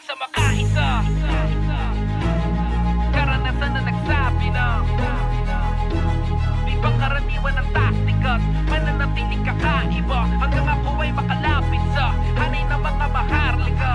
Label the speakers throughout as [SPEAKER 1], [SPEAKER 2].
[SPEAKER 1] sa makaisa. Karanasan na nagsabi na may pangkaraniwan ng taktika at mananatiling kakaiba hanggang ako ay makalapit sa hanay ng mga maharlika.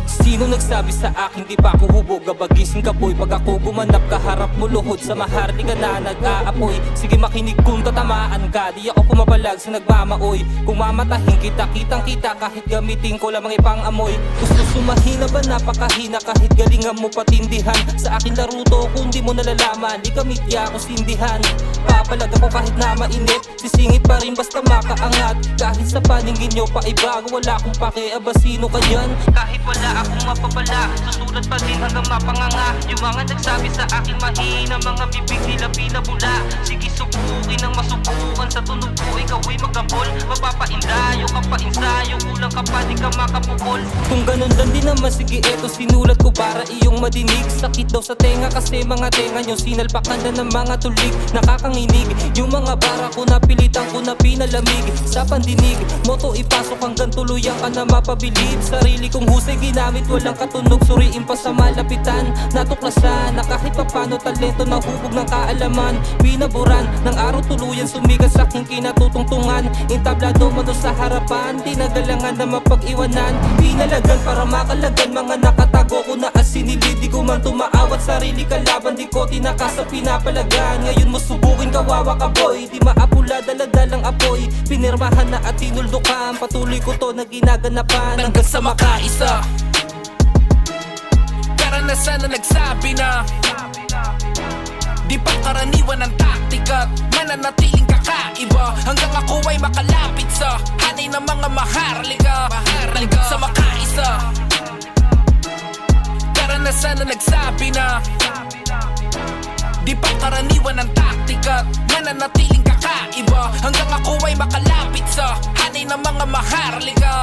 [SPEAKER 2] Sino nagsabi sa akin di pa ako hubog? Gabagising ka boy, pag ako gumanap kaharap mo luhod sa maharlika na nag-aapoy. Sige makinig kung tatamaan ka, di ako pumapalag sa nagmamaoy. Kung mamatahin kita, kitang kita kahit gamitin ko lamang ipang-amoy. Gusto sumahina ba napakahina kahit galingan mo patindihan? Sa akin laruto kung di mo nalalaman, di ka mitya ako sindihan. Papalag ako kahit na mainit, sisingit pa rin basta makaangat. Kahit sa paningin nyo paibago, wala akong pakiaba sino ka dyan. Kahit wala akong mapapala, susulat pa din hanggang mapanganga. Yung mga nagsabi sa akin mahina, mga bibig nila pinabula. Sige subukin ang masubukan, sa tunog ko ikaw ay magkabol. Mapapaindayo ka pa ensayo, kulang ka pa di ka makapukol. Kung ganun lang din naman sige eto sinulat ko para iyong madinig. Sakit daw sa tenga kasi mga tenga nyo sinalpakan na ng mga tulig. Nakakanginig yung mga bara ko, napilitan ko na pinalamig. Sa pandinig, moto ipasok hanggang tuluyan ka na mapabilib. Sarili kong husay ginamit, walang katunog, suriin pa sa malapitan. Natuklasan na kahit papano talento na hubog ng kaalaman. Binaburan ng araw tuluyan, sumigat sa aking kinatutungtungan. Intablado mano sa harapan, tinagalangan na mapag-iwanan. Pinalagan para makalagan, mga nakatago ko na asinilid. Di ko man tumaawat sarili kalaban, di ko tinakasa pinapalagan. Ngayon mo subukin kawawa ka boy, di maapula daladalang apoy. Pinirmahan na at tinuldukan, patuloy ko to na ginaganapan hanggang sa makaisa.
[SPEAKER 1] Karanasan na nagsabi na di pangkaraniwan ng taktika at mananatiling kakaiba hanggang ako ay makalapit sa hanay ng mga maharlika. Sa makaisa. Karanasan na nagsabi na di pangkaraniwan ng taktika at mananatiling kakaiba hanggang ako ay makalapit sa hanay ng mga maharlika.